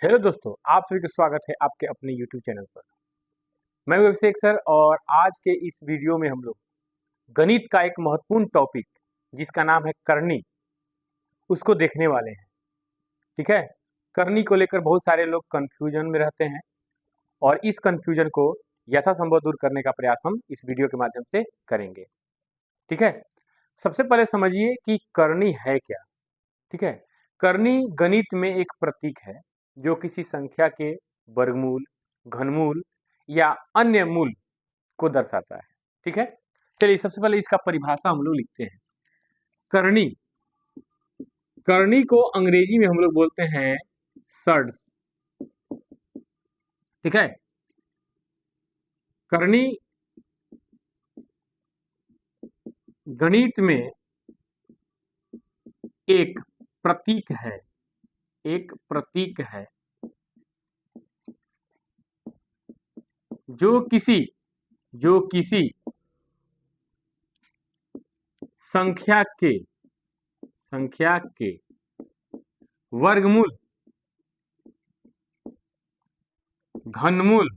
Hello दोस्तों, आप सभी का स्वागत है आपके अपने YouTube चैनल पर। मैं हूं अभिषेक सर और आज के इस वीडियो में हम लोग गणित का एक महत्वपूर्ण टॉपिक जिसका नाम है करनी, उसको देखने वाले हैं। ठीक है। करनी को लेकर बहुत सारे लोग कंफ्यूजन में रहते हैं और इस कंफ्यूजन को यथासंभव दूर करने का प्रयास हम इस वीडियो के माध्यम से करेंगे। ठीक है। सबसे पहले समझिए कि करनी है क्या। ठीक है। करनी गणित में एक प्रतीक है जो किसी संख्या के वर्गमूल, घनमूल या अन्य मूल को दर्शाता है। ठीक है। चलिए सबसे पहले इसका परिभाषा हम लोग लिखते हैं। करनी, करनी को अंग्रेजी में हम लोग बोलते हैं सर्ड्स। ठीक है। करनी गणित में एक प्रतीक है, एक प्रतीक है जो किसी संख्या के वर्गमूल, घनमूल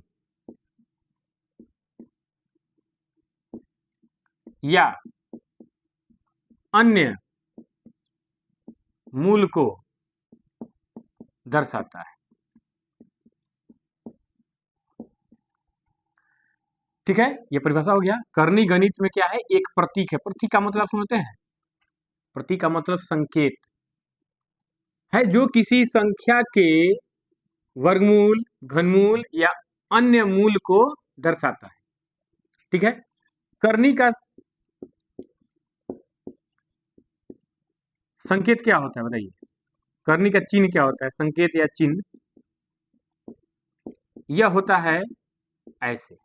या अन्य मूल को दर्शाता है। ठीक है, ये परिभाषा हो गया। करनी गणित में क्या है? एक प्रतीक है। प्रतीक का मतलब समझते हैं? प्रतीक का मतलब संकेत है जो किसी संख्या के वर्गमूल, घनमूल या अन्य मूल को दर्शाता है। ठीक है। करनी का संकेत क्या होता है बताइए? करनी का चिन्ह क्या होता है? संकेत या चिन्ह यह होता है ऐसे।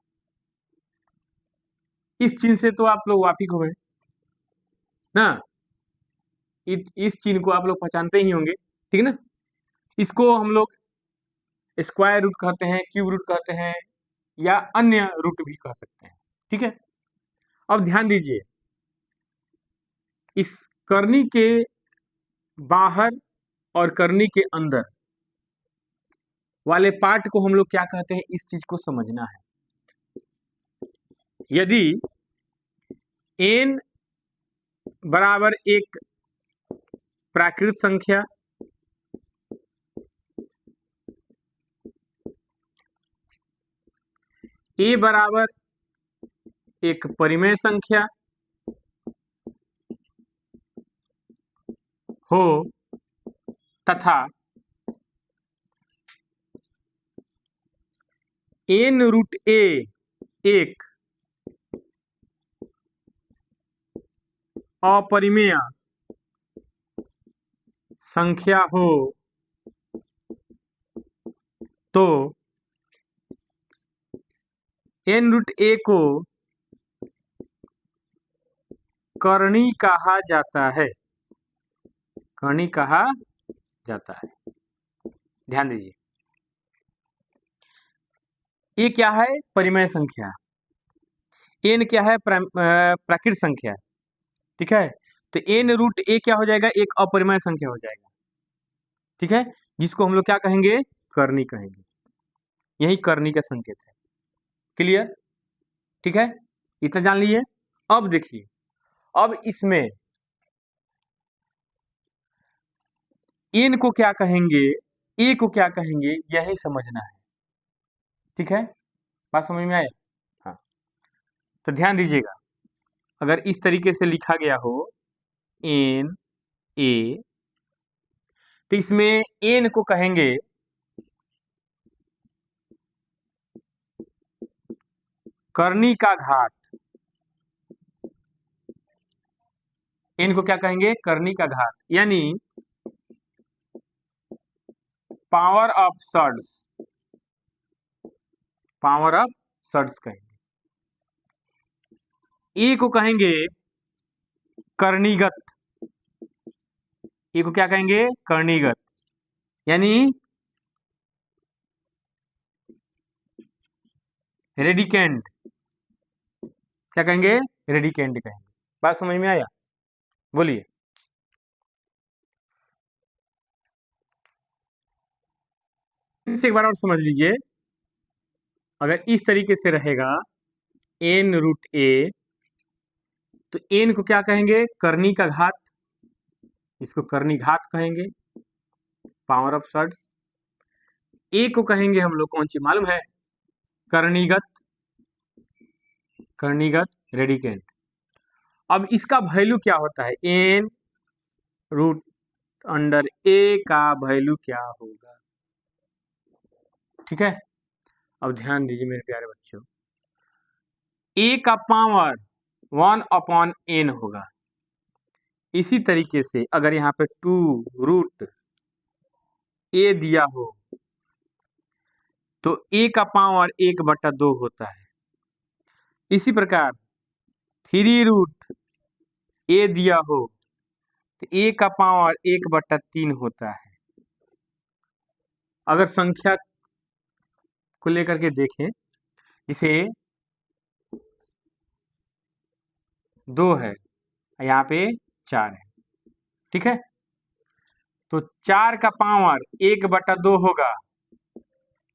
इस चिन्ह से तो आप लोग वाकिफ हो गए ना। इस चिन्ह को आप लोग पहचानते ही होंगे। ठीक है ना। इसको हम लोग स्क्वायर रूट कहते हैं, क्यूब रूट कहते हैं या अन्य रूट भी कह सकते हैं। ठीक है। अब ध्यान दीजिए, इस करनी के बाहर और करनी के अंदर वाले पार्ट को हम लोग क्या कहते हैं, इस चीज को समझना है। यदि n बराबर एक प्राकृत संख्या, a बराबर एक परिमेय संख्या हो तथा n रूट a एक अपरिमेय संख्या हो तो n रूट a को करनी कहा जाता है। करनी कहा जाता है। ध्यान दीजिए, ये क्या है? परिमेय संख्या। n क्या है? प्राकृत संख्या। ठीक है। तो n रूट a क्या हो जाएगा? एक अपरिमेय संख्या हो जाएगा। ठीक है। जिसको हम लोग क्या कहेंगे? करनी कहेंगे। यही करनी का संकेत है। क्लियर? ठीक है, इतना जान लीजिए। अब देखिए, अब इसमें n को क्या कहेंगे, a को क्या कहेंगे, यही समझना है। ठीक है, बात समझ में आया? हाँ, तो ध्यान दीजिएगा। अगर इस तरीके से लिखा गया हो n a, तो इसमें n को कहेंगे करनी का घात। n को क्या कहेंगे? करनी का घात, यानी power of surds. Power of surds कहेंगे। ए को कहेंगे कर्णीगत। ए को क्या कहेंगे? कर्णीगत, यानी रेडिकेंड। क्या कहेंगे? रेडिकेंड कहेंगे। बात समझ में आया? बोलिए। इसे एक बार और समझ लीजिए। अगर इस तरीके से रहेगा एन रूट ए, तो एन को क्या कहेंगे? करनी का घात, इसको करनी घात कहेंगे, पावर ऑफ सर्ड्स। ए को कहेंगे हम लोग कौन सी मालूम है? करणीगत, करणीगत रेडिकेंट। अब इसका वैल्यू क्या होता है? एन रूट अंडर ए का वैल्यू क्या होगा? ठीक है, अब ध्यान दीजिए मेरे प्यारे बच्चों, ए का पावर 1/n होगा। इसी तरीके से अगर यहाँ पे 2 रूट ए दिया हो तो ए का पावर 1/2 होता है। इसी प्रकार 3 रूट ए दिया हो तो ए का पावर 1/3 होता है। अगर संख्या को लेकर के देखें, जिसे 2 है, यहाँ पे 4 है, ठीक है, तो 4 का पावर 1/2 होगा।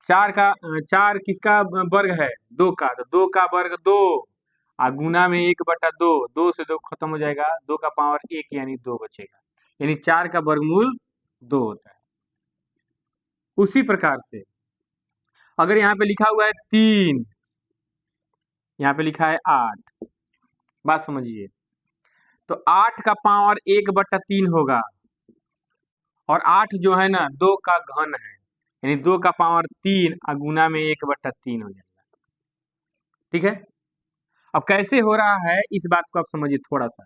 4 किसका वर्ग है? 2 का, तो 2 का वर्ग 2 और गुना में 1/2, 2 से 2 खत्म हो जाएगा, 2 का पावर 1 यानी 2 बचेगा, यानी 4 का वर्गमूल 2 होता है। उसी प्रकार से अगर यहाँ पे लिखा हुआ है 3, यहाँ पे लिखा है 8, बात समझिए, तो 8 का पावर 1/3 होगा, और 8 जो है ना 2 का घन है, यानी 2 का पावर 3 और गुना में 1/3 हो जाएगा। ठीक है, अब कैसे हो रहा है इस बात को आप समझिए थोड़ा सा।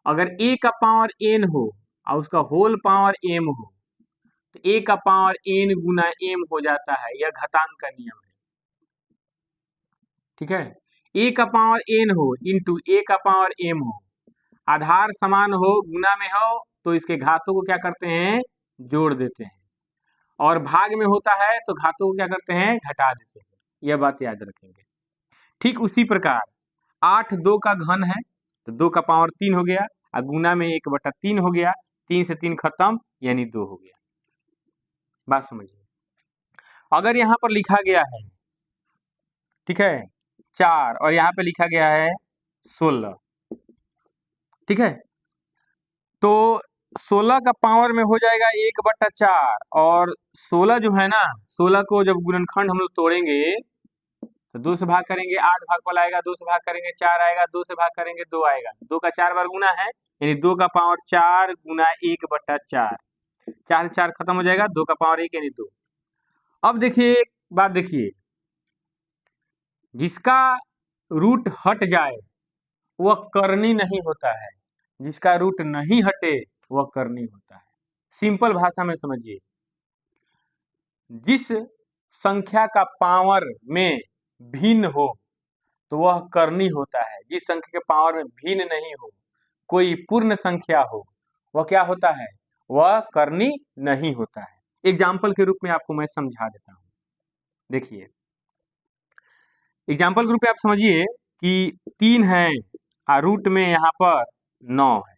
अगर a का पावर n हो और उसका होल पावर m हो तो a का पावर n गुना m हो जाता है, यह घातांक का नियम है। ठीक है, a का पावर n हो इंटू a का पावर m हो, आधार समान हो, गुना में हो तो इसके घातों को क्या करते हैं? जोड़ देते हैं, और भाग में होता है तो घातों को क्या करते हैं? घटा देते हैं। यह बात याद रखेंगे। ठीक उसी प्रकार 8 2 का घन है तो 2 का पावर 3 हो गया, और गुना में 1/3 हो गया, 3 से 3 खत्म यानी 2 हो गया। बात समझिए। अगर यहाँ पर लिखा गया है, ठीक है, 4 और यहाँ पे लिखा गया है 16, ठीक है, तो 16 का पावर में हो जाएगा 1/4, और 16 जो है ना, 16 को जब गुणनखंड हम लोग तोड़ेंगे तो 2 से भाग करेंगे 8 भागफल आएगा, 2 से भाग करेंगे 4 आएगा, 2 से भाग करेंगे 2 आएगा, 2 का 4 बार गुना है, यानी 2 का पावर 4 गुना 1/4, 4 से 4 खत्म हो जाएगा, 2 का पावर 1 यानी 2। अब देखिए एक बात देखिए, जिसका रूट हट जाए वह करनी नहीं होता है, जिसका रूट नहीं हटे वह करनी होता है। सिंपल भाषा में समझिए, जिस संख्या का पावर में भिन्न हो तो वह करनी होता है, जिस संख्या के पावर में भिन्न नहीं हो, कोई पूर्ण संख्या हो, वह क्या होता है? वह करनी नहीं होता है। एग्जाम्पल के रूप में आपको मैं समझा देता हूं। देखिए, एग्जाम्पल के रूप में आप समझिए कि 3 है और रूट में यहाँ पर 9 है।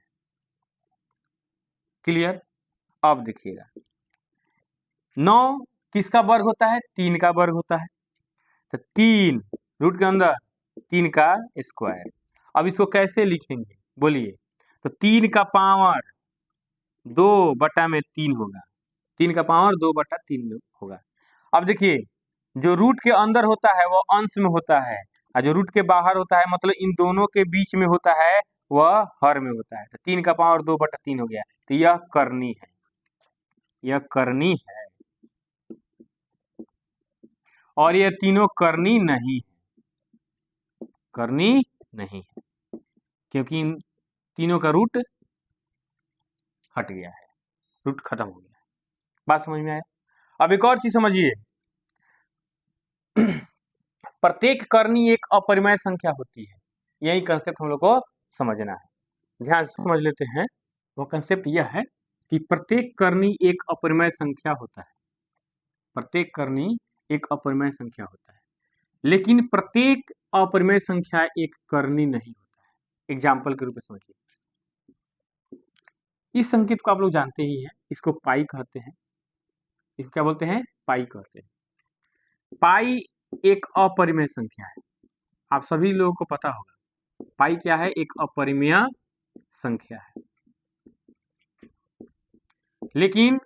क्लियर? अब देखिएगा, 9 किसका वर्ग होता है? 3 का वर्ग होता है, तो 3 रूट के अंदर 3 का स्क्वायर। अब इसको कैसे लिखेंगे बोलिए? तो 3 का पावर 2/3 होगा, 3 का पावर 2/3 होगा। अब देखिए, जो रूट के अंदर होता है वह अंश में होता है, और जो रूट के बाहर होता है, मतलब इन दोनों के बीच में होता है, वह हर में होता है। तो 3 का पावर 2/3 हो गया, तो यह करनी है, यह करनी है, और यह तीनों करनी नहीं है, करनी नहीं है, क्योंकि इन तीनों का रूट हट गया है, रूट खत्म हो गया है। बात समझ में आया? अब एक और चीज समझिए, प्रत्येक करनी एक अपरिमेय संख्या होती है। यही कंसेप्ट हम लोग को समझना है, ध्यान से समझ लेते हैं। वो कंसेप्ट यह है कि प्रत्येक करनी एक अपरिमेय संख्या होता है, प्रत्येक करनी एक अपरिमेय संख्या होता है, लेकिन प्रत्येक अपरिमेय संख्या एक करनी नहीं होता है। एग्जाम्पल के रूप में समझिए, इस संकेत को आप लोग जानते ही हैं, इसको पाई कहते हैं, इसको क्या बोलते हैं? पाई कहते हैं। पाई एक अपरिमेय संख्या है, आप सभी लोगों को पता होगा। पाई क्या है? एक अपरिमेय संख्या है, लेकिन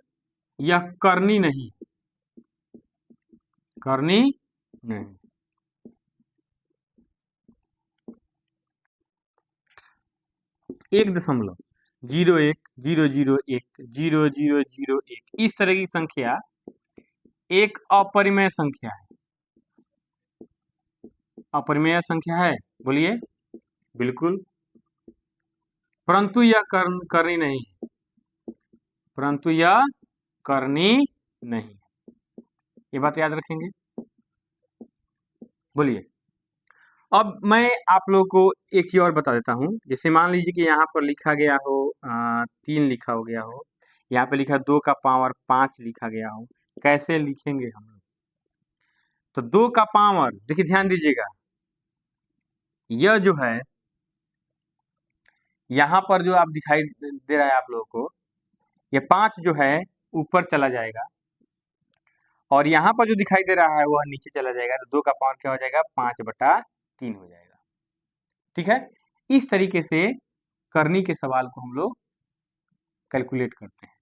यह करनी नहीं, करनी नहीं। एक दशमलव 0.001 इस तरह की संख्या एक अपरिमेय संख्या है। अपरिमेय संख्या है, बोलिए। बिल्कुल। परंतु यह करनी नहीं, परंतु यह करनी नहीं। ये बात याद रखेंगे। बोलिए। अब मैं आप लोगों को एक चीज और बता देता हूँ। जैसे मान लीजिए कि यहाँ पर लिखा गया हो 3 लिखा हो गया हो, यहाँ पे लिखा 2 का पावर 5 लिखा गया हो, कैसे लिखेंगे हम लोग? तो 2 का पावर, देखिए ध्यान दीजिएगा, यह जो है यहाँ पर जो आप दिखाई दे रहा है आप लोगों को, ये 5 जो है ऊपर चला जाएगा और यहाँ पर जो दिखाई दे रहा है वह नीचे चला जाएगा। तो 2 का पावर क्या हो जाएगा? 5/3 हो जाएगा। ठीक है, इस तरीके से करनी के सवाल को हम लोग कैलकुलेट करते हैं।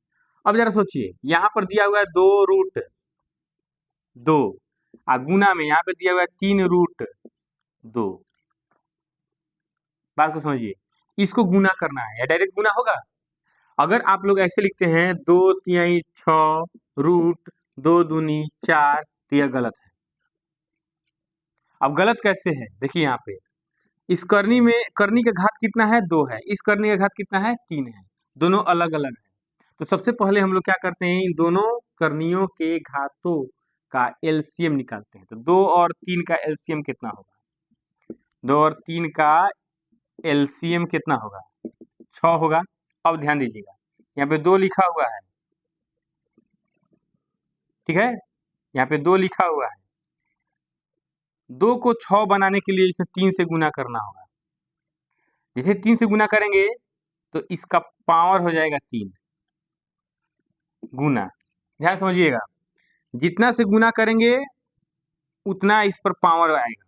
अब जरा सोचिए, यहाँ पर दिया हुआ है 2√2, गुना में यहाँ पे दिया हुआ है 3√2। बात को समझिए, इसको गुना करना है या डायरेक्ट गुना होगा। अगर आप लोग ऐसे लिखते हैं 2×6√2×4, तो यह गलत है। अब गलत कैसे है? देखिए यहाँ पे इस करनी में करनी का घात कितना है? 2 है। इस करनी का घात कितना है? 3 है। दोनों अलग अलग है। तो सबसे पहले हम लोग क्या करते हैं? इन दोनों करनियों के घातों का एलसीएम निकालते हैं। तो 2 और 3 का एलसीएम कितना होगा? 2 और 3 का एलसीएम कितना होगा? 6 होगा। अब ध्यान दीजिएगा, यहाँ पे 2 लिखा हुआ है, ठीक है, यहाँ पे 2 लिखा हुआ है। 2 को 6 बनाने के लिए इसमें 3 से गुना करना होगा। जैसे 3 से गुना करेंगे तो इसका पावर हो जाएगा 3 गुना। ध्यान समझिएगा, जितना से गुना करेंगे उतना इस पर पावर आएगा।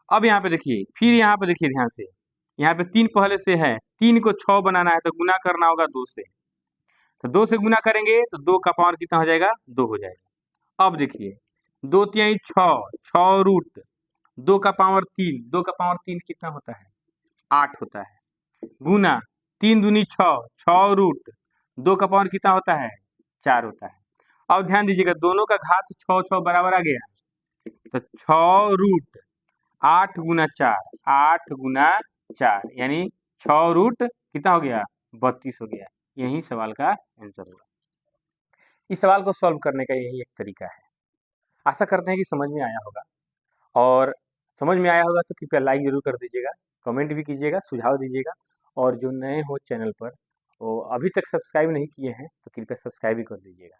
अब यहाँ पे देखिए, फिर यहाँ पे देखिए ध्यान से, यहाँ पे 3 पहले से है, 3 को 6 बनाना है तो गुना करना होगा 2 से। तो 2 से गुना करेंगे तो 2 का पावर कितना हो जाएगा? 2 हो जाएगा। अब देखिए 2×3 6, 6√2 का पावर 3, 2 का पावर 3 कितना होता है? 8 होता है। गुना 3×2 6, 6√2 का पावर कितना होता है? 4 होता है। अब ध्यान दीजिएगा, दोनों का घात 6 6 बराबर आ गया, तो 6√8 गुना 4, 8 गुना 4 यानी 6 कितना हो गया? 32 हो गया। यही सवाल का आंसर होगा। इस सवाल को सॉल्व करने का यही एक तरीका है। आशा करते हैं कि समझ में आया होगा, और समझ में आया होगा तो कृपया लाइक जरूर कर दीजिएगा, कमेंट भी कीजिएगा, सुझाव दीजिएगा, और जो नए हो चैनल पर वो अभी तक सब्सक्राइब नहीं किए हैं तो कृपया सब्सक्राइब भी कर दीजिएगा।